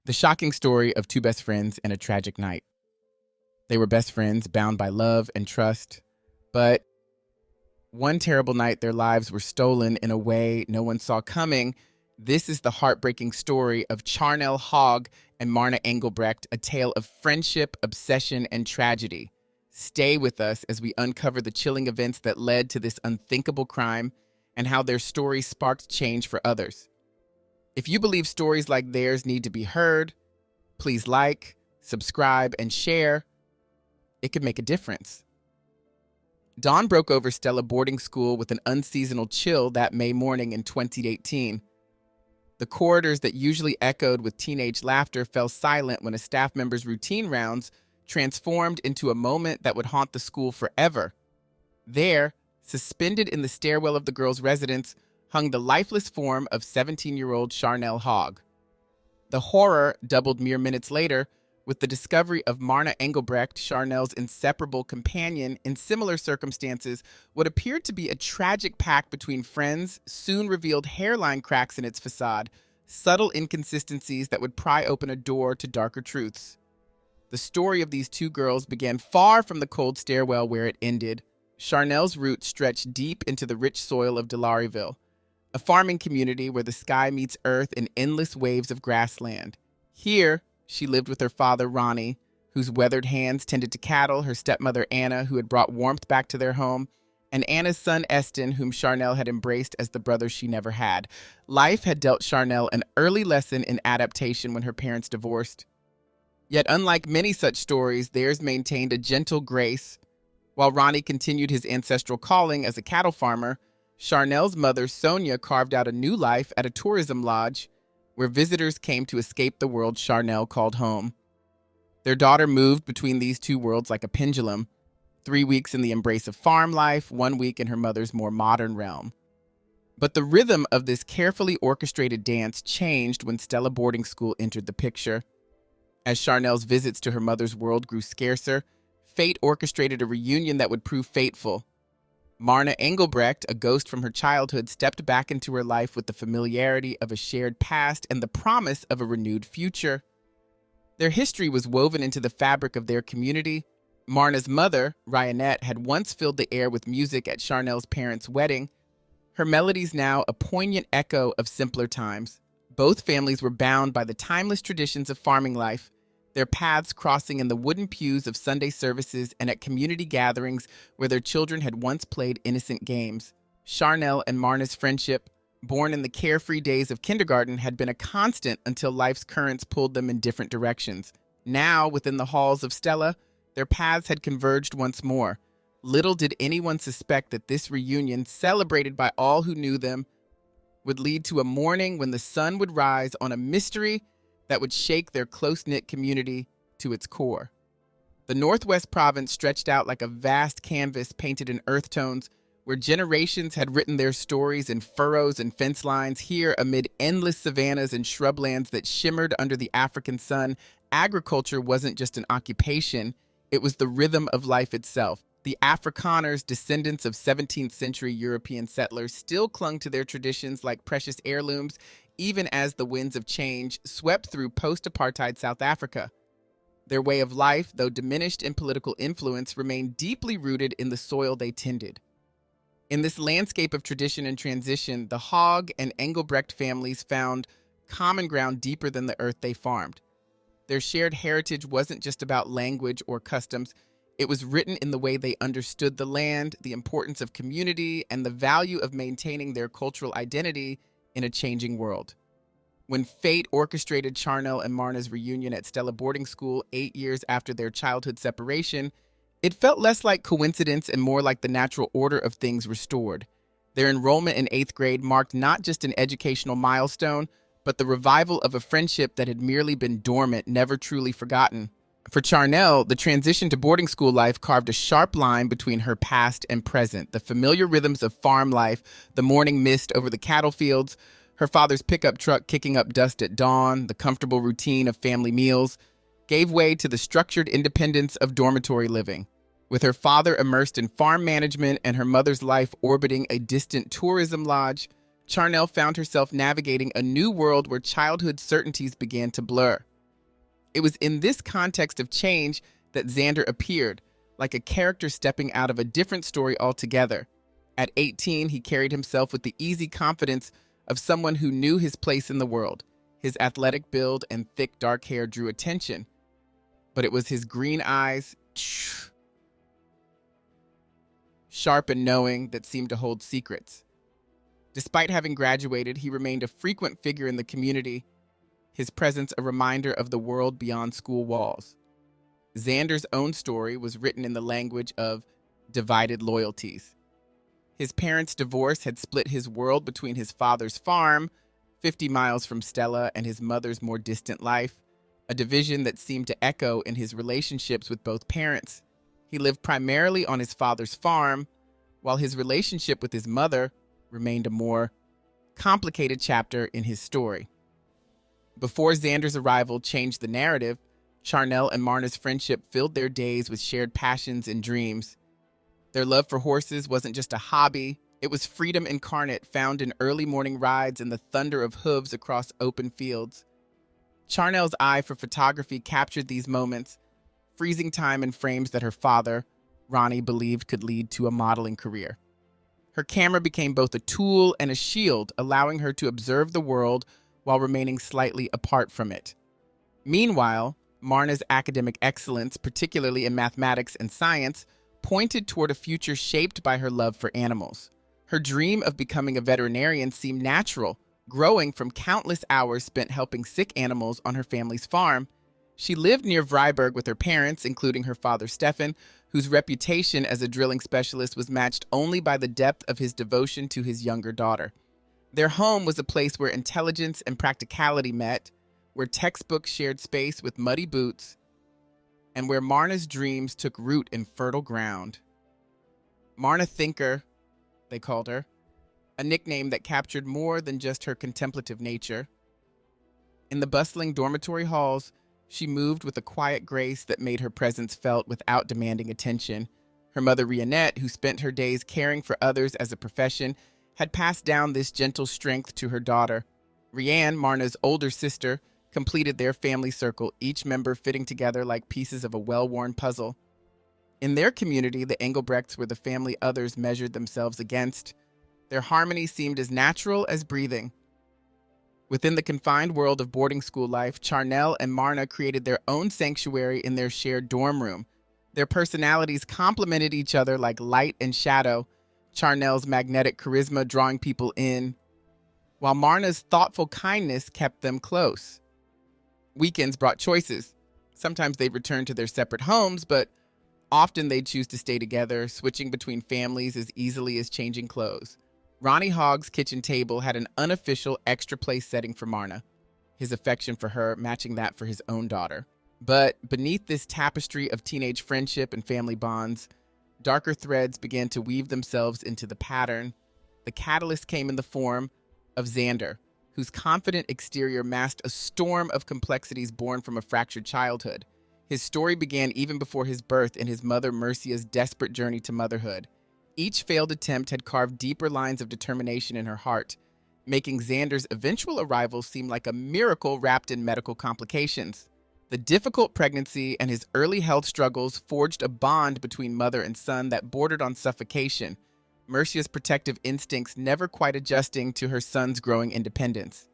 The shocking story of two best friends and a tragic night. They were best friends, bound by love and trust, but one terrible night their lives were stolen in a way no one saw coming. This is the heartbreaking story of Charnel Hogg and Marna Engelbrecht, a tale of friendship, obsession, and tragedy. Stay with us as we uncover the chilling events that led to this unthinkable crime and how their story sparked change for others. If you believe stories like theirs need to be heard, please like, subscribe, and share. It could make a difference. Dawn broke over Stella boarding school with an unseasonal chill that May morning in 2018. The corridors that usually echoed with teenage laughter fell silent when a staff member's routine rounds transformed into a moment that would haunt the school forever. There, suspended in the stairwell of the girls' residence, hung the lifeless form of 17-year-old Charnel Hogg. The horror doubled mere minutes later with the discovery of Marna Engelbrecht, Charnel's inseparable companion, in similar circumstances. What appeared to be a tragic pact between friends soon revealed hairline cracks in its facade, subtle inconsistencies that would pry open a door to darker truths. The story of these two girls began far from the cold stairwell where it ended. Charnel's roots stretched deep into the rich soil of Delaryville, a farming community where the sky meets earth in endless waves of grassland. Here, she lived with her father, Ronnie, whose weathered hands tended to cattle, her stepmother, Anna, who had brought warmth back to their home, and Anna's son, Eston, whom Charnel had embraced as the brother she never had. Life had dealt Charnel an early lesson in adaptation when her parents divorced. Yet, unlike many such stories, theirs maintained a gentle grace. While Ronnie continued his ancestral calling as a cattle farmer, Charnel's mother, Sonia, carved out a new life at a tourism lodge where visitors came to escape the world Charnel called home. Their daughter moved between these two worlds like a pendulum, 3 weeks in the embrace of farm life, 1 week in her mother's more modern realm. But the rhythm of this carefully orchestrated dance changed when Stella boarding school entered the picture. As Charnel's visits to her mother's world grew scarcer, fate orchestrated a reunion that would prove fateful. Marna Engelbrecht, a ghost from her childhood, stepped back into her life with the familiarity of a shared past and the promise of a renewed future. Their history was woven into the fabric of their community. Marna's mother, Ryanette, had once filled the air with music at Charnel's parents' wedding, her melodies now a poignant echo of simpler times. Both families were bound by the timeless traditions of farming life, their paths crossing in the wooden pews of Sunday services and at community gatherings where their children had once played innocent games. Charnel and Marna's friendship, born in the carefree days of kindergarten, had been a constant until life's currents pulled them in different directions. Now, within the halls of Stella, their paths had converged once more. Little did anyone suspect that this reunion, celebrated by all who knew them, would lead to a morning when the sun would rise on a mystery that would shake their close-knit community to its core. The Northwest province stretched out like a vast canvas painted in earth tones, where generations had written their stories in furrows and fence lines. Here, amid endless savannas and shrublands that shimmered under the African sun, agriculture wasn't just an occupation, it was the rhythm of life itself. The Afrikaners, descendants of 17th century European settlers, still clung to their traditions like precious heirlooms, even as the winds of change swept through post-apartheid South Africa. Their way of life, though diminished in political influence, remained deeply rooted in the soil they tended. In this landscape of tradition and transition, the Hogg and Engelbrecht families found common ground deeper than the earth they farmed. Their shared heritage wasn't just about language or customs. It was written in the way they understood the land, the importance of community, and the value of maintaining their cultural identity in a changing world. When fate orchestrated Charnel and Marna's reunion at Stella boarding school 8 years after their childhood separation, it felt less like coincidence and more like the natural order of things restored. Their enrollment in 8th grade marked not just an educational milestone, but the revival of a friendship that had merely been dormant, never truly forgotten. For Charnel, the transition to boarding school life carved a sharp line between her past and present. The familiar rhythms of farm life, the morning mist over the cattle fields, her father's pickup truck kicking up dust at dawn, the comfortable routine of family meals, gave way to the structured independence of dormitory living. With her father immersed in farm management and her mother's life orbiting a distant tourism lodge, Charnel found herself navigating a new world where childhood certainties began to blur. It was in this context of change that Xander appeared, like a character stepping out of a different story altogether. At 18, he carried himself with the easy confidence of someone who knew his place in the world. His athletic build and thick dark hair drew attention, but it was his green eyes, sharp and knowing, that seemed to hold secrets. Despite having graduated, he remained a frequent figure in the community, his presence a reminder of the world beyond school walls. Xander's own story was written in the language of divided loyalties. His parents' divorce had split his world between his father's farm, 50 miles from Stella, and his mother's more distant life, a division that seemed to echo in his relationships with both parents. He lived primarily on his father's farm, while his relationship with his mother remained a more complicated chapter in his story. Before Xander's arrival changed the narrative, Charnel and Marna's friendship filled their days with shared passions and dreams. Their love for horses wasn't just a hobby, it was freedom incarnate, found in early morning rides and the thunder of hooves across open fields. Charnel's eye for photography captured these moments, freezing time in frames that her father, Ronnie, believed could lead to a modeling career. Her camera became both a tool and a shield, allowing her to observe the world while remaining slightly apart from it. Meanwhile, Marna's academic excellence, particularly in mathematics and science, pointed toward a future shaped by her love for animals. Her dream of becoming a veterinarian seemed natural, growing from countless hours spent helping sick animals on her family's farm. She lived near Vryburg with her parents, including her father Stefan, whose reputation as a drilling specialist was matched only by the depth of his devotion to his younger daughter. Their home was a place where intelligence and practicality met, where textbooks shared space with muddy boots, and where Marna's dreams took root in fertile ground. Marna Thinker, they called her, a nickname that captured more than just her contemplative nature. In the bustling dormitory halls, she moved with a quiet grace that made her presence felt without demanding attention. Her mother, Rionette, who spent her days caring for others as a profession, had passed down this gentle strength to her daughter. Rianne, Marna's older sister, completed their family circle, each member fitting together like pieces of a well-worn puzzle. In their community, the Engelbrechts were the family others measured themselves against. Their harmony seemed as natural as breathing. Within the confined world of boarding school life, Charnel and Marna created their own sanctuary in their shared dorm room. Their personalities complemented each other like light and shadow, Charnel's magnetic charisma drawing people in, while Marna's thoughtful kindness kept them close. Weekends brought choices. Sometimes they'd return to their separate homes, but often they'd choose to stay together, switching between families as easily as changing clothes. Ronnie Hogg's kitchen table had an unofficial extra place setting for Marna, his affection for her matching that for his own daughter. But beneath this tapestry of teenage friendship and family bonds, darker threads began to weave themselves into the pattern. The catalyst came in the form of Xander, whose confident exterior masked a storm of complexities born from a fractured childhood. His story began even before his birth in his mother Mercia's desperate journey to motherhood. Each failed attempt had carved deeper lines of determination in her heart, making Xander's eventual arrival seem like a miracle wrapped in medical complications. The difficult pregnancy and his early health struggles forged a bond between mother and son that bordered on suffocation, Mercia's protective instincts never quite adjusting to her son's growing independence.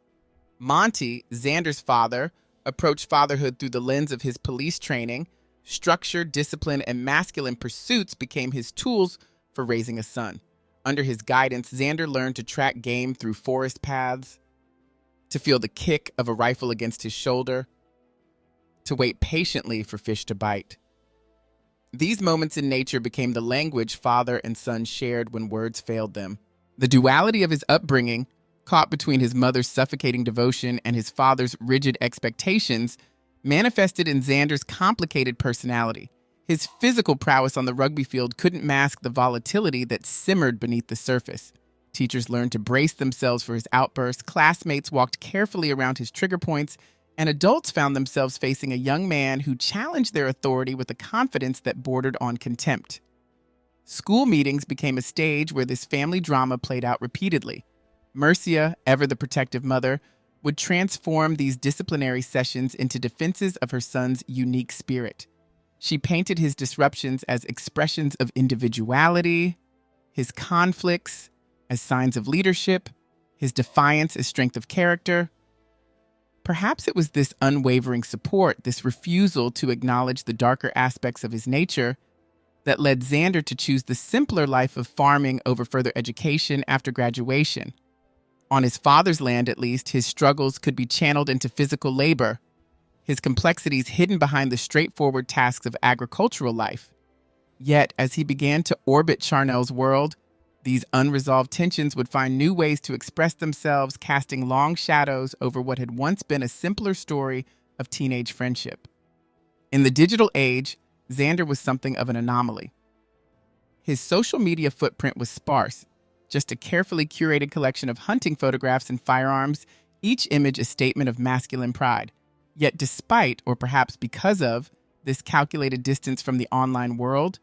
Monty, Xander's father, approached fatherhood through the lens of his police training. Structure, discipline, and masculine pursuits became his tools for raising a son. Under his guidance, Xander learned to track game through forest paths, to feel the kick of a rifle against his shoulder, to wait patiently for fish to bite. These moments in nature became the language father and son shared when words failed them. The duality of his upbringing, caught between his mother's suffocating devotion and his father's rigid expectations, manifested in Xander's complicated personality. His physical prowess on the rugby field couldn't mask the volatility that simmered beneath the surface. Teachers learned to brace themselves for his outbursts, classmates walked carefully around his trigger points, and adults found themselves facing a young man who challenged their authority with a confidence that bordered on contempt. School meetings became a stage where this family drama played out repeatedly. Mercia, ever the protective mother, would transform these disciplinary sessions into defenses of her son's unique spirit. She painted his disruptions as expressions of individuality, his conflicts as signs of leadership, his defiance as strength of character. Perhaps it was this unwavering support, this refusal to acknowledge the darker aspects of his nature, that led Xander to choose the simpler life of farming over further education after graduation. On his father's land, at least, his struggles could be channeled into physical labor, his complexities hidden behind the straightforward tasks of agricultural life. Yet, as he began to orbit Charnel's world, these unresolved tensions would find new ways to express themselves, casting long shadows over what had once been a simpler story of teenage friendship. In the digital age, Xander was something of an anomaly. His social media footprint was sparse, just a carefully curated collection of hunting photographs and firearms, each image a statement of masculine pride. Yet despite, or perhaps because of, this calculated distance from the online world,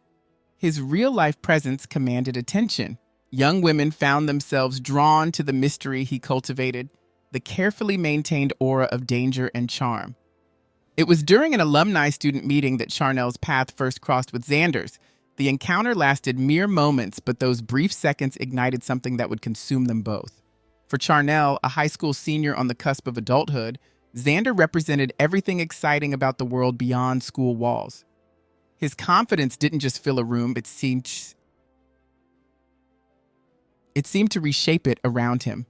his real-life presence commanded attention. Young women found themselves drawn to the mystery he cultivated, the carefully maintained aura of danger and charm. It was during an alumni student meeting that Charnel's path first crossed with Xander's. The encounter lasted mere moments, but those brief seconds ignited something that would consume them both. For Charnel, a high school senior on the cusp of adulthood, Xander represented everything exciting about the world beyond school walls. His confidence didn't just fill a room, it seemed to reshape it around him.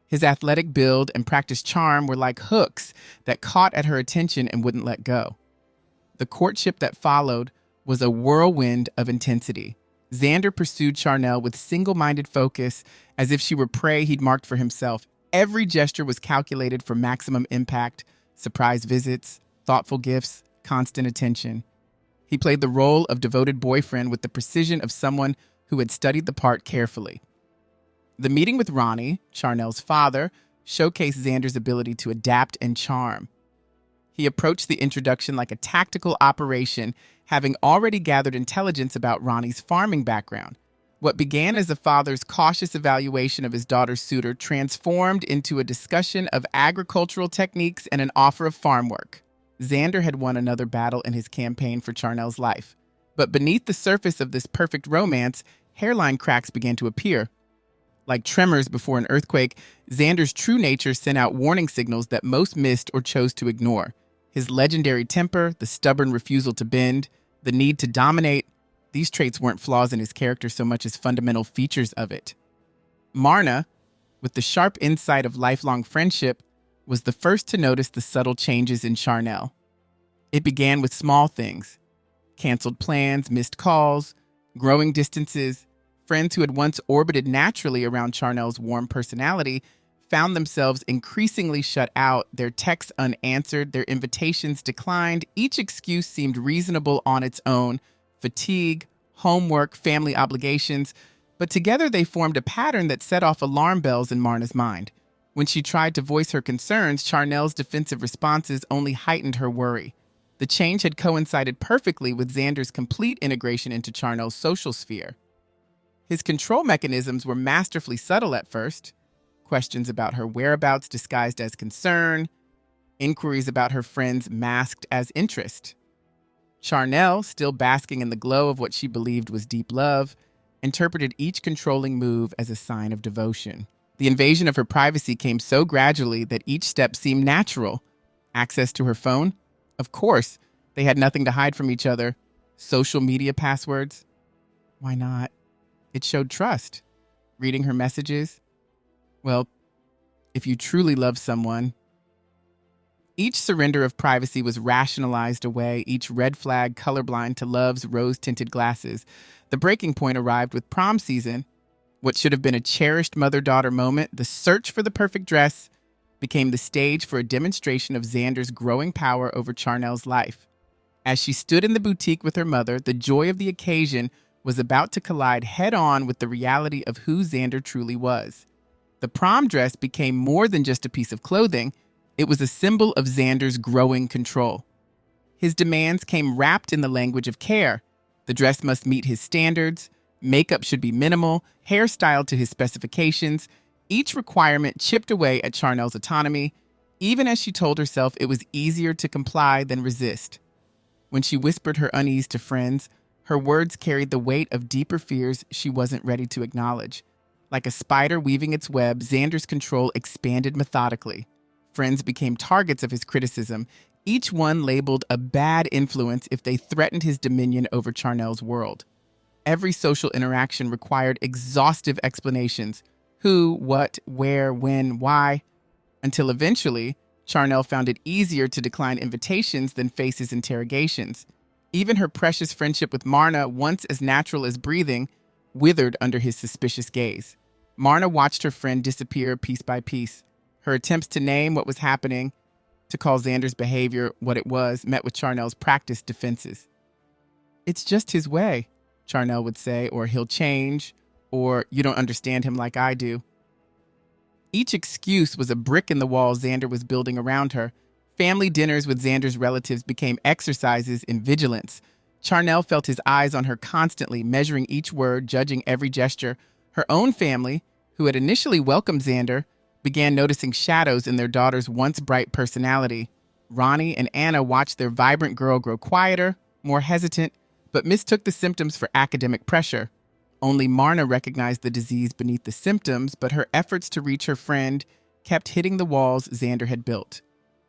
His athletic build and practiced charm were like hooks that caught at her attention and wouldn't let go. The courtship that followed was a whirlwind of intensity. Xander pursued Charnel with single-minded focus, as if she were prey he'd marked for himself. Every gesture was calculated for maximum impact: surprise visits, thoughtful gifts, constant attention. He played the role of devoted boyfriend with the precision of someone who had studied the part carefully. The meeting with Ronnie, Charnel's father, showcased Xander's ability to adapt and charm. He approached the introduction like a tactical operation, having already gathered intelligence about Ronnie's farming background. What began as a father's cautious evaluation of his daughter's suitor transformed into a discussion of agricultural techniques and an offer of farm work. Xander had won another battle in his campaign for Charnel's life. But beneath the surface of this perfect romance, hairline cracks began to appear. Like tremors before an earthquake, Xander's true nature sent out warning signals that most missed or chose to ignore. His legendary temper, the stubborn refusal to bend, the need to dominate, these traits weren't flaws in his character so much as fundamental features of it. Marna, with the sharp insight of lifelong friendship, was the first to notice the subtle changes in Charnel. It began with small things: canceled plans, missed calls, growing distances. Friends who had once orbited naturally around Charnel's warm personality found themselves increasingly shut out, their texts unanswered, their invitations declined. Each excuse seemed reasonable on its own: fatigue, homework, family obligations. But together they formed a pattern that set off alarm bells in Marna's mind. When she tried to voice her concerns, Charnel's defensive responses only heightened her worry. The change had coincided perfectly with Xander's complete integration into Charnel's social sphere. His control mechanisms were masterfully subtle at first: questions about her whereabouts disguised as concern, inquiries about her friends masked as interest. Charnel, still basking in the glow of what she believed was deep love, interpreted each controlling move as a sign of devotion. The invasion of her privacy came so gradually that each step seemed natural. Access to her phone? Of course, they had nothing to hide from each other. Social media passwords? Why not? It showed trust. Reading her messages? Well, if you truly love someone. Each surrender of privacy was rationalized away, each red flag colorblind to love's rose-tinted glasses. The breaking point arrived with prom season. What should have been a cherished mother-daughter moment, the search for the perfect dress, became the stage for a demonstration of Xander's growing power over Charnel's life. As she stood in the boutique with her mother, the joy of the occasion was about to collide head-on with the reality of who Xander truly was. The prom dress became more than just a piece of clothing. It was a symbol of Xander's growing control. His demands came wrapped in the language of care. The dress must meet his standards, makeup should be minimal, hairstyled to his specifications. Each requirement chipped away at Charnel's autonomy, even as she told herself it was easier to comply than resist. When she whispered her unease to friends, her words carried the weight of deeper fears she wasn't ready to acknowledge. Like a spider weaving its web, Xander's control expanded methodically. Friends became targets of his criticism, each one labeled a bad influence if they threatened his dominion over Charnel's world. Every social interaction required exhaustive explanations: who, what, where, when, why, until eventually, Charnel found it easier to decline invitations than face his interrogations. Even her precious friendship with Marna, once as natural as breathing, withered under his suspicious gaze. Marna watched her friend disappear piece by piece. Her attempts to name what was happening, to call Xander's behavior what it was, met with Charnel's practiced defenses. "It's just his way," Charnel would say, or "he'll change," or "you don't understand him like I do." Each excuse was a brick in the wall Xander was building around her. Family dinners with Xander's relatives became exercises in vigilance. Charnel felt his eyes on her constantly, measuring each word, judging every gesture. Her own family, who had initially welcomed Xander, began noticing shadows in their daughter's once bright personality. Ronnie and Anna watched their vibrant girl grow quieter, more hesitant, but mistook the symptoms for academic pressure. Only Marna recognized the disease beneath the symptoms, but her efforts to reach her friend kept hitting the walls Xander had built.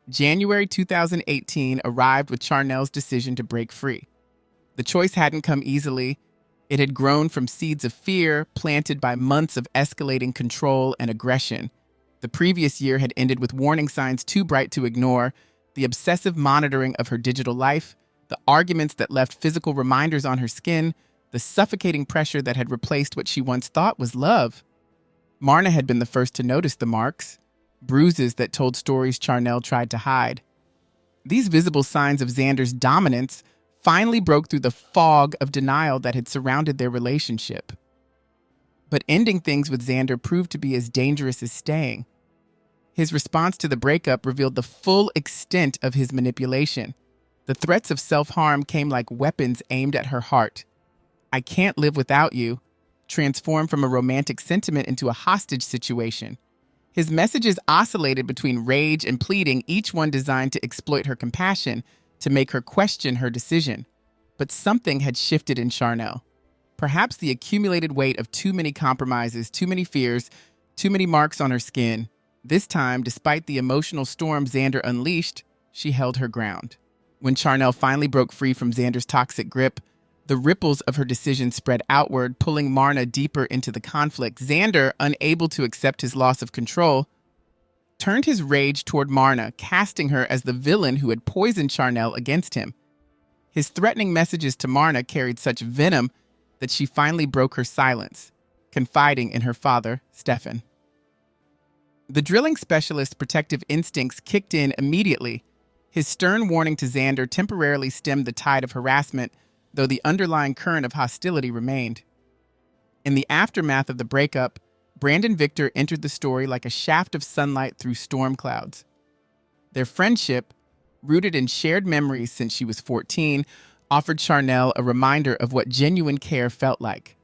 January 2018 arrived with Charnel's decision to break free. The choice hadn't come easily. It had grown from seeds of fear planted by months of escalating control and aggression. The previous year had ended with warning signs too bright to ignore: the obsessive monitoring of her digital life, the arguments that left physical reminders on her skin, the suffocating pressure that had replaced what she once thought was love. Marna had been the first to notice the marks, bruises that told stories Charnel tried to hide. These visible signs of Xander's dominance finally broke through the fog of denial that had surrounded their relationship. But ending things with Xander proved to be as dangerous as staying. His response to the breakup revealed the full extent of his manipulation. The threats of self-harm came like weapons aimed at her heart. "I can't live without you," transformed from a romantic sentiment into a hostage situation. His messages oscillated between rage and pleading, each one designed to exploit her compassion, to make her question her decision. But something had shifted in Charnel. Perhaps the accumulated weight of too many compromises, too many fears, too many marks on her skin. This time, despite the emotional storm Xander unleashed, she held her ground. When Charnel finally broke free from Xander's toxic grip, the ripples of her decision spread outward, pulling Marna deeper into the conflict. Xander, unable to accept his loss of control, turned his rage toward Marna, casting her as the villain who had poisoned Charnel against him. His threatening messages to Marna carried such venom that she finally broke her silence, confiding in her father, Stefan. The drilling specialist's protective instincts kicked in immediately. His stern warning to Xander temporarily stemmed the tide of harassment, though the underlying current of hostility remained. In the aftermath of the breakup, Brandon Victor entered the story like a shaft of sunlight through storm clouds. Their friendship, rooted in shared memories since she was 14, offered Charnel a reminder of what genuine care felt like.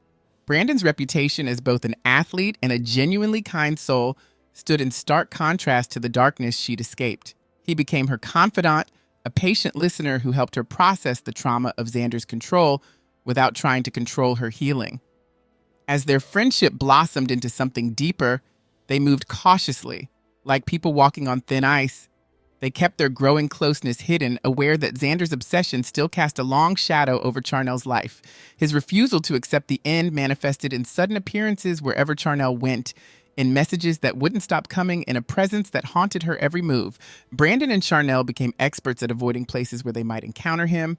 Brandon's reputation as both an athlete and a genuinely kind soul stood in stark contrast to the darkness she'd escaped. He became her confidant, a patient listener who helped her process the trauma of Xander's control without trying to control her healing. As their friendship blossomed into something deeper, they moved cautiously, like people walking on thin ice. They kept their growing closeness hidden, aware that Xander's obsession still cast a long shadow over Charnel's life. His refusal to accept the end manifested in sudden appearances wherever Charnel went, in messages that wouldn't stop coming, in a presence that haunted her every move. Brandon and Charnel became experts at avoiding places where they might encounter him,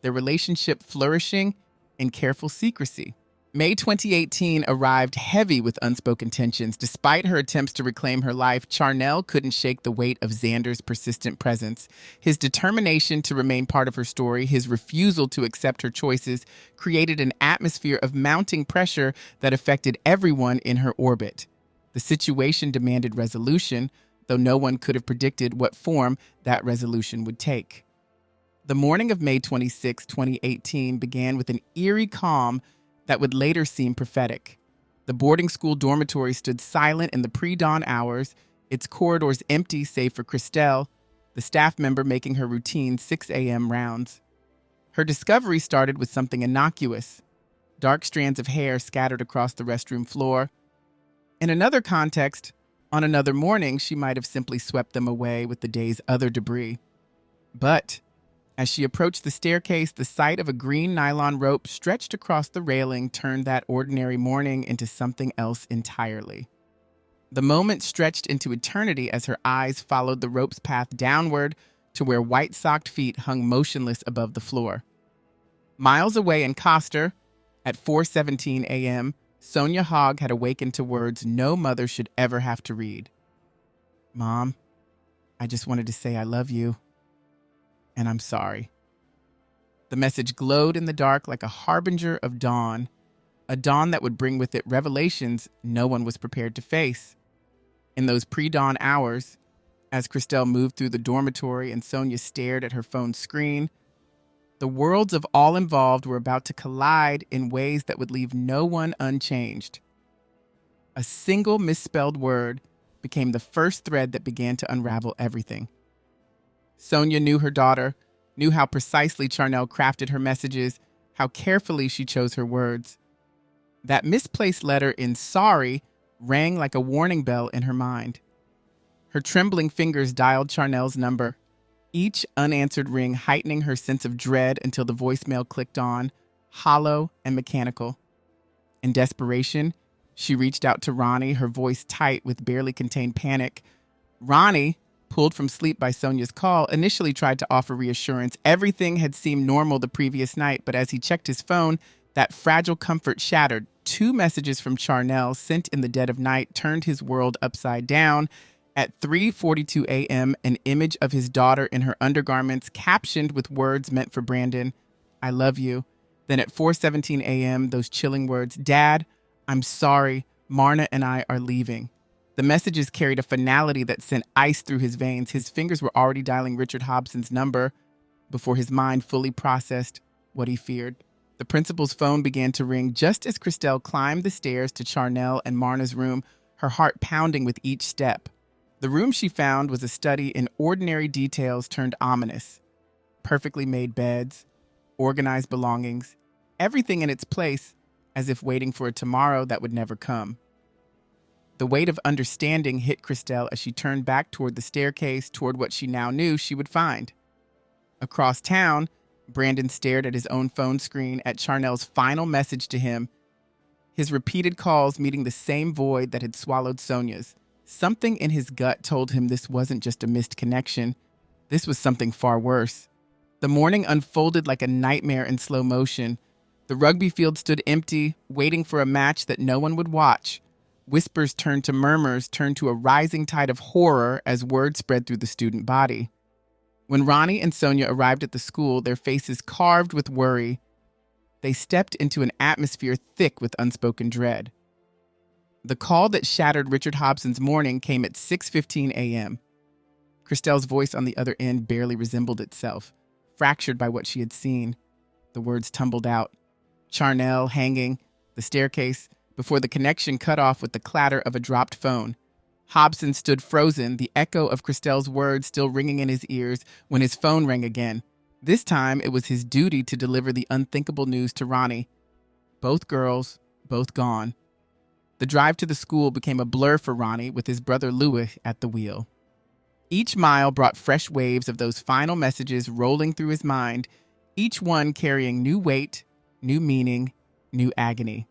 their relationship flourishing in careful secrecy. May 2018 arrived heavy with unspoken tensions. Despite her attempts to reclaim her life, Charnel couldn't shake the weight of Xander's persistent presence. His determination to remain part of her story, his refusal to accept her choices, created an atmosphere of mounting pressure that affected everyone in her orbit. The situation demanded resolution, though no one could have predicted what form that resolution would take. The morning of May 26, 2018 began with an eerie calm that would later seem prophetic. The boarding school dormitory stood silent in the pre-dawn hours, its corridors empty save for Christelle, the staff member making her routine 6 a.m. rounds. Her discovery started with something innocuous: dark strands of hair scattered across the restroom floor. In another context, on another morning, she might have simply swept them away with the day's other debris. But as she approached the staircase, the sight of a green nylon rope stretched across the railing turned that ordinary morning into something else entirely. The moment stretched into eternity as her eyes followed the rope's path downward to where white-socked feet hung motionless above the floor. Miles away in Coster, at 4:17 a.m., Sonia Hogg had awakened to words no mother should ever have to read. "Mom, I just wanted to say I love you, and I'm sorry." The message glowed in the dark like a harbinger of dawn, a dawn that would bring with it revelations no one was prepared to face. In those pre-dawn hours, as Christelle moved through the dormitory and Sonia stared at her phone's screen, the worlds of all involved were about to collide in ways that would leave no one unchanged. A single misspelled word became the first thread that began to unravel everything. Sonia knew her daughter, knew how precisely Charnel crafted her messages, how carefully she chose her words. That misplaced letter in sorry rang like a warning bell in her mind. Her trembling fingers dialed Charnel's number, each unanswered ring heightening her sense of dread until the voicemail clicked on, hollow and mechanical. In desperation, she reached out to Ronnie, her voice tight with barely contained panic. Ronnie, pulled from sleep by Sonia's call, initially tried to offer reassurance. Everything had seemed normal the previous night, but as he checked his phone, that fragile comfort shattered. 2 messages from Charnel sent in the dead of night turned his world upside down. At 3:42 a.m., an image of his daughter in her undergarments captioned with words meant for Brandon, "I love you." Then at 4:17 a.m., those chilling words, "Dad, I'm sorry, Marna and I are leaving." The messages carried a finality that sent ice through his veins. His fingers were already dialing Richard Hobson's number before his mind fully processed what he feared. The principal's phone began to ring just as Christelle climbed the stairs to Charnel and Marna's room, her heart pounding with each step. The room she found was a study in ordinary details turned ominous. Perfectly made beds, organized belongings, everything in its place as if waiting for a tomorrow that would never come. The weight of understanding hit Christelle as she turned back toward the staircase, toward what she now knew she would find. Across town, Brandon stared at his own phone screen, at Charnel's final message to him, his repeated calls meeting the same void that had swallowed Sonia's. Something in his gut told him this wasn't just a missed connection. This was something far worse. The morning unfolded like a nightmare in slow motion. The rugby field stood empty, waiting for a match that no one would watch. Whispers turned to murmurs, turned to a rising tide of horror as word spread through the student body. When Ronnie and Sonia arrived at the school, their faces carved with worry, they stepped into an atmosphere thick with unspoken dread. The call that shattered Richard Hobson's morning came at 6:15 a.m. Christelle's voice on the other end barely resembled itself, fractured by what she had seen. The words tumbled out. Charnel hanging, the staircase, before the connection cut off with the clatter of a dropped phone. Hobson stood frozen, the echo of Christelle's words still ringing in his ears when his phone rang again. This time, it was his duty to deliver the unthinkable news to Ronnie. Both girls, both gone. The drive to the school became a blur for Ronnie, with his brother Louis at the wheel. Each mile brought fresh waves of those final messages rolling through his mind, each one carrying new weight, new meaning, new agony.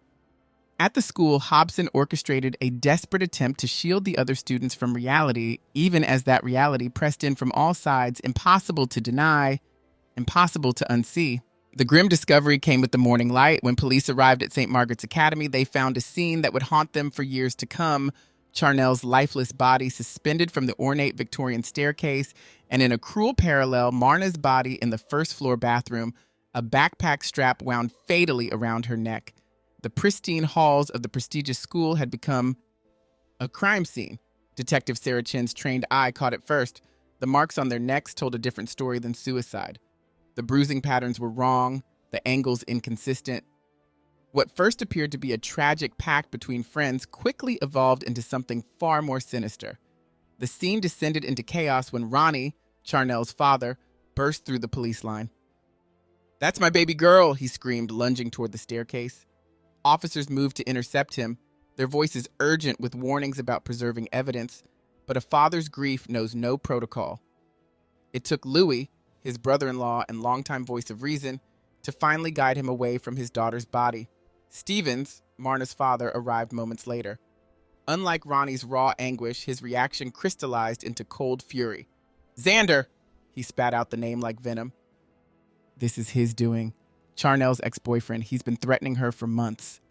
At the school, Hobson orchestrated a desperate attempt to shield the other students from reality, even as that reality pressed in from all sides, impossible to deny, impossible to unsee. The grim discovery came with the morning light. When police arrived at St. Margaret's Academy, they found a scene that would haunt them for years to come. Charnel's lifeless body suspended from the ornate Victorian staircase, and in a cruel parallel, Marna's body in the first-floor bathroom, a backpack strap wound fatally around her neck. The pristine halls of the prestigious school had become a crime scene. Detective Sarah Chen's trained eye caught it first. The marks on their necks told a different story than suicide. The bruising patterns were wrong, the angles inconsistent. What first appeared to be a tragic pact between friends quickly evolved into something far more sinister. The scene descended into chaos when Ronnie, Charnel's father, burst through the police line. "That's my baby girl," he screamed, lunging toward the staircase. Officers moved to intercept him, their voices urgent with warnings about preserving evidence, but a father's grief knows no protocol. It took Louis, his brother-in-law and longtime voice of reason, to finally guide him away from his daughter's body. Stevens, Marna's father, arrived moments later. Unlike Ronnie's raw anguish, his reaction crystallized into cold fury. "Xander!" He spat out the name like venom. "This is his doing. Charnel's ex-boyfriend. He's been threatening her for months."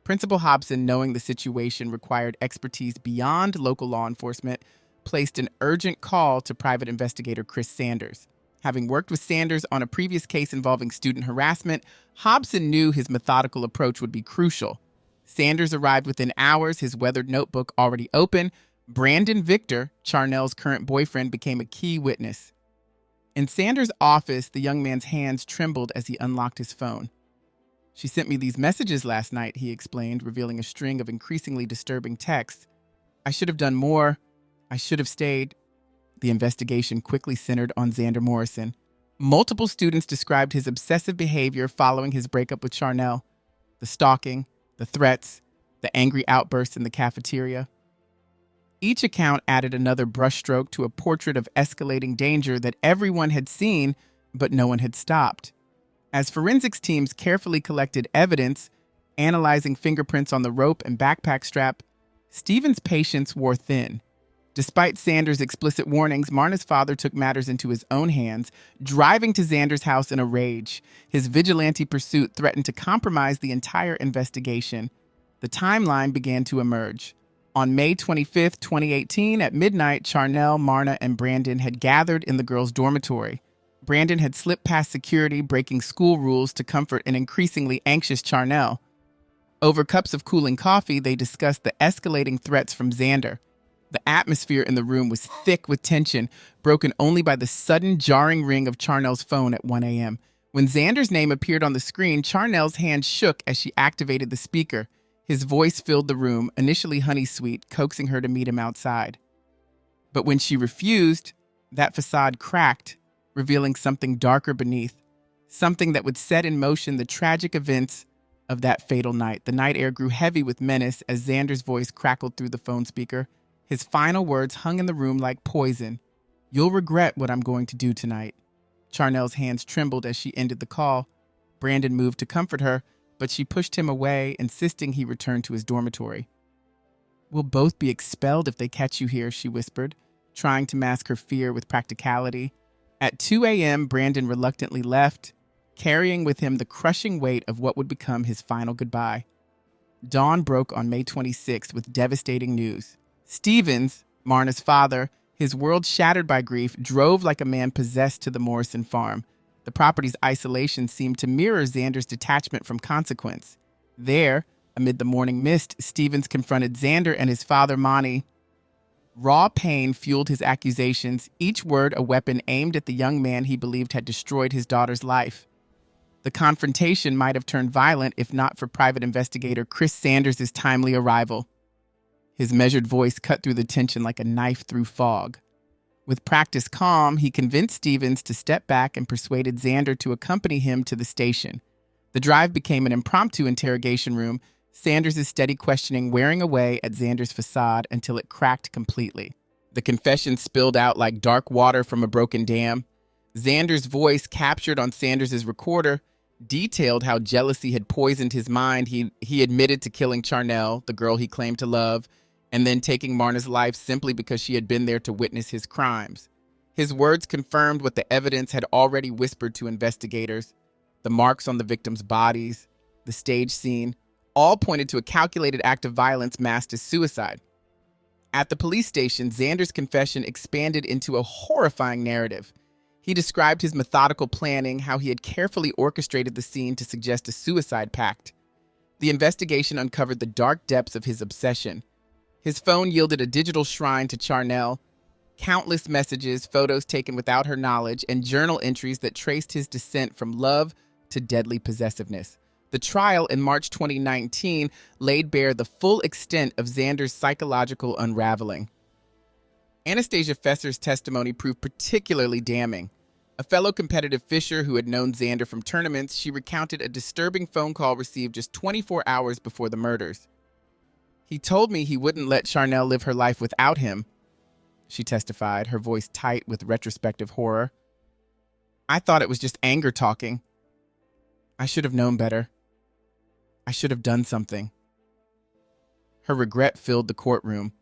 Principal Hobson, knowing the situation required expertise beyond local law enforcement, placed an urgent call to private investigator Chris Sanders. Having worked with Sanders on a previous case involving student harassment, Hobson knew his methodical approach would be crucial. Sanders arrived within hours, his weathered notebook already open. Brandon Victor, Charnel's current boyfriend, became a key witness. In Sanders' office, the young man's hands trembled as he unlocked his phone. "She sent me these messages last night," he explained, revealing a string of increasingly disturbing texts. "I should have done more. I should have stayed." The investigation quickly centered on Xander Morrison. Multiple students described his obsessive behavior following his breakup with Charnel. The stalking, the threats, the angry outbursts in the cafeteria. Each account added another brushstroke to a portrait of escalating danger that everyone had seen, but no one had stopped. As forensics teams carefully collected evidence, analyzing fingerprints on the rope and backpack strap, Stevens' patience wore thin. Despite Sanders' explicit warnings, Marna's father took matters into his own hands, driving to Xander's house in a rage. His vigilante pursuit threatened to compromise the entire investigation. The timeline began to emerge. On May 25, 2018, at midnight, Charnel, Marna, and Brandon had gathered in the girls' dormitory. Brandon had slipped past security, breaking school rules to comfort an increasingly anxious Charnel. Over cups of cooling coffee, they discussed the escalating threats from Xander. The atmosphere in the room was thick with tension, broken only by the sudden jarring ring of Charnel's phone at 1 a.m. When Xander's name appeared on the screen, Charnel's hand shook as she activated the speaker. His voice filled the room, initially honey-sweet, coaxing her to meet him outside. But when she refused, that facade cracked, revealing something darker beneath, something that would set in motion the tragic events of that fatal night. The night air grew heavy with menace as Xander's voice crackled through the phone speaker. His final words hung in the room like poison. "You'll regret what I'm going to do tonight." Charnel's hands trembled as she ended the call. Brandon moved to comfort her, but she pushed him away, insisting he return to his dormitory. "We'll both be expelled if they catch you here," she whispered, trying to mask her fear with practicality. At 2 a.m., Brandon reluctantly left, carrying with him the crushing weight of what would become his final goodbye. Dawn broke on May 26th with devastating news. Stevens, Marna's father, his world shattered by grief, drove like a man possessed to the Morrison farm. The property's isolation seemed to mirror Xander's detachment from consequence. There, amid the morning mist, Stevens confronted Xander and his father, Monty. Raw pain fueled his accusations, each word a weapon aimed at the young man he believed had destroyed his daughter's life. The confrontation might have turned violent if not for private investigator Chris Sanders' timely arrival. His measured voice cut through the tension like a knife through fog. With practiced calm, he convinced Stevens to step back and persuaded Xander to accompany him to the station. The drive became an impromptu interrogation room, Sanders' steady questioning wearing away at Xander's facade until it cracked completely. The confession spilled out like dark water from a broken dam. Xander's voice, captured on Sanders' recorder, detailed how jealousy had poisoned his mind. He admitted to killing Charnel, the girl he claimed to love, and then taking Marna's life simply because she had been there to witness his crimes. His words confirmed what the evidence had already whispered to investigators. The marks on the victims' bodies, the stage scene, all pointed to a calculated act of violence masked as suicide. At the police station, Xander's confession expanded into a horrifying narrative. He described his methodical planning, how he had carefully orchestrated the scene to suggest a suicide pact. The investigation uncovered the dark depths of his obsession. His phone yielded a digital shrine to Charnel, countless messages, photos taken without her knowledge, and journal entries that traced his descent from love to deadly possessiveness. The trial in March 2019 laid bare the full extent of Xander's psychological unraveling. Anastasia Fesser's testimony proved particularly damning. A fellow competitive fisher who had known Xander from tournaments, she recounted a disturbing phone call received just 24 hours before the murders. "He told me he wouldn't let Charnel live her life without him," she testified, her voice tight with retrospective horror. "I thought it was just anger talking. I should have known better. I should have done something." Her regret filled the courtroom.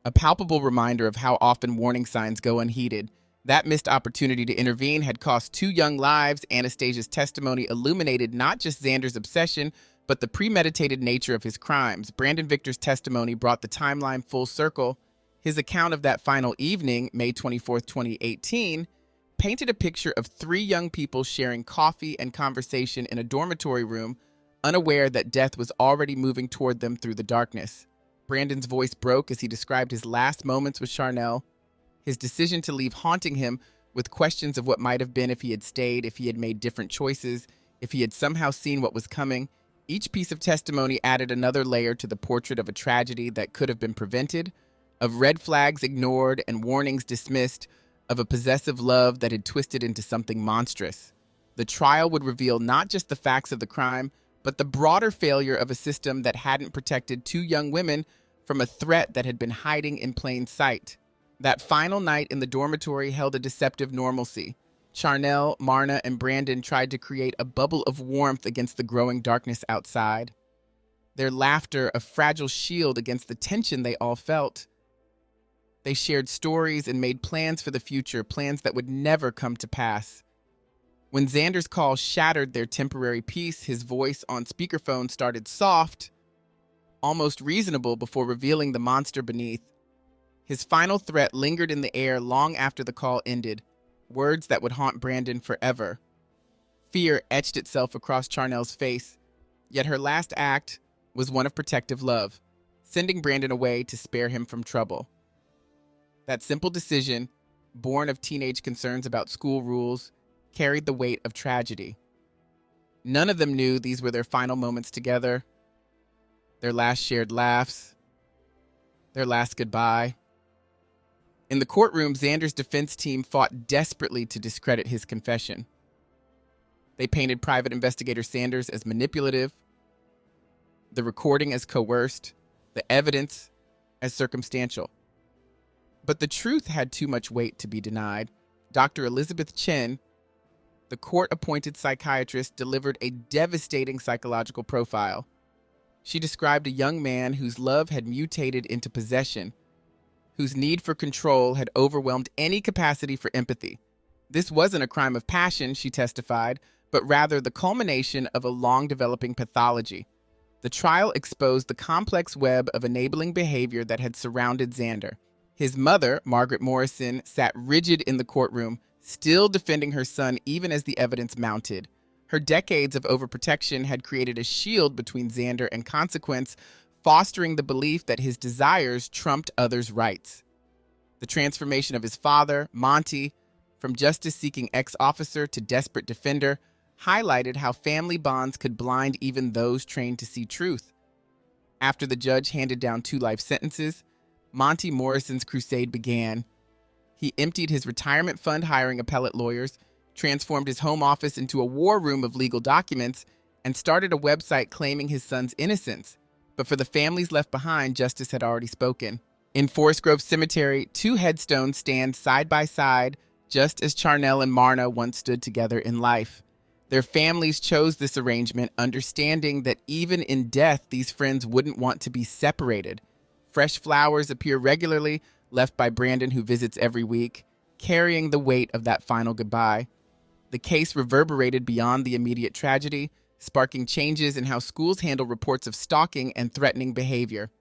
A palpable reminder of how often warning signs go unheeded. That missed opportunity to intervene had cost 2 young lives. Anastasia's testimony illuminated not just Xander's obsession, but the premeditated nature of his crimes. Brandon Victor's testimony brought the timeline full circle. His account of that final evening, May 24, 2018, painted a picture of 3 young people sharing coffee and conversation in a dormitory room, unaware that death was already moving toward them through the darkness. Brandon's voice broke as he described his last moments with Charnel, his decision to leave haunting him with questions of what might have been if he had stayed, if he had made different choices, if he had somehow seen what was coming. Each piece of testimony added another layer to the portrait of a tragedy that could have been prevented, of red flags ignored and warnings dismissed, of a possessive love that had twisted into something monstrous. The trial would reveal not just the facts of the crime, but the broader failure of a system that hadn't protected 2 young women from a threat that had been hiding in plain sight. That final night in the dormitory held a deceptive normalcy. Charnel, Marna, and Brandon tried to create a bubble of warmth against the growing darkness outside. Their laughter a fragile shield against the tension they all felt. They shared stories and made plans for the future, plans that would never come to pass. When Xander's call shattered their temporary peace, his voice on speakerphone started soft, almost reasonable, before revealing the monster beneath. His final threat lingered in the air long after the call ended, words that would haunt Brandon forever. Fear etched itself across Charnel's face, yet her last act was one of protective love, sending Brandon away to spare him from trouble. That simple decision, born of teenage concerns about school rules, carried the weight of tragedy. None of them knew these were their final moments together, their last shared laughs, their last goodbye. In the courtroom, Xander's defense team fought desperately to discredit his confession. They painted private investigator Sanders as manipulative, the recording as coerced, the evidence as circumstantial. But the truth had too much weight to be denied. Dr. Elizabeth Chen, the court-appointed psychiatrist, delivered a devastating psychological profile. She described a young man whose love had mutated into possession, whose need for control had overwhelmed any capacity for empathy. This wasn't a crime of passion, she testified, but rather the culmination of a long-developing pathology. The trial exposed the complex web of enabling behavior that had surrounded Xander. His mother, Margaret Morrison, sat rigid in the courtroom, still defending her son even as the evidence mounted. Her decades of overprotection had created a shield between Xander and consequence, fostering the belief that his desires trumped others' rights. The transformation of his father, Monty, from justice-seeking ex-officer to desperate defender, highlighted how family bonds could blind even those trained to see truth. After the judge handed down 2 life sentences, Monty Morrison's crusade began. He emptied his retirement fund hiring appellate lawyers, transformed his home office into a war room of legal documents, and started a website claiming his son's innocence. But for the families left behind, justice had already spoken. In Forest Grove Cemetery, 2 headstones stand side by side, just as Charnel and Marna once stood together in life. Their families chose this arrangement, understanding that even in death, these friends wouldn't want to be separated. Fresh flowers appear regularly, left by Brandon, who visits every week, carrying the weight of that final goodbye. The case reverberated beyond the immediate tragedy, sparking changes in how schools handle reports of stalking and threatening behavior.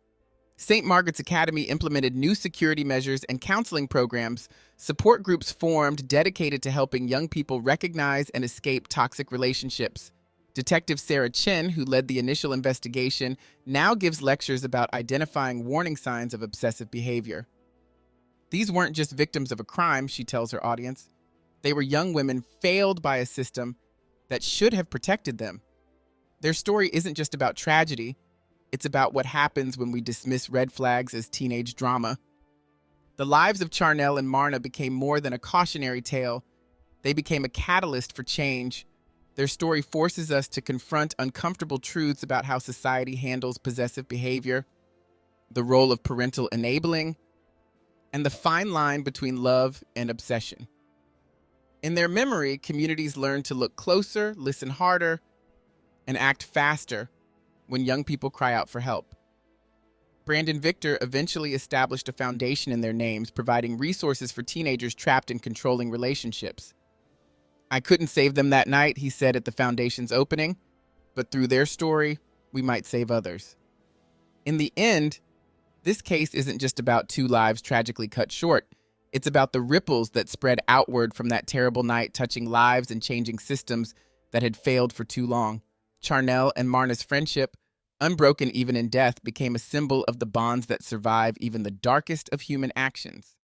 St. Margaret's Academy implemented new security measures and counseling programs. Support groups formed dedicated to helping young people recognize and escape toxic relationships. Detective Sarah Chen, who led the initial investigation, now gives lectures about identifying warning signs of obsessive behavior. These weren't just victims of a crime, she tells her audience. They were young women failed by a system that should have protected them. Their story isn't just about tragedy, it's about what happens when we dismiss red flags as teenage drama. The lives of Charnel and Marna became more than a cautionary tale, they became a catalyst for change. Their story forces us to confront uncomfortable truths about how society handles possessive behavior, the role of parental enabling, and the fine line between love and obsession. In their memory, communities learn to look closer, listen harder, and act faster when young people cry out for help. Brandon Victor eventually established a foundation in their names, providing resources for teenagers trapped in controlling relationships. "I couldn't save them that night," he said at the foundation's opening, "but through their story, we might save others." In the end, this case isn't just about two lives tragically cut short. It's about the ripples that spread outward from that terrible night, touching lives and changing systems that had failed for too long. Charnel and Marna's friendship, unbroken even in death, became a symbol of the bonds that survive even the darkest of human actions.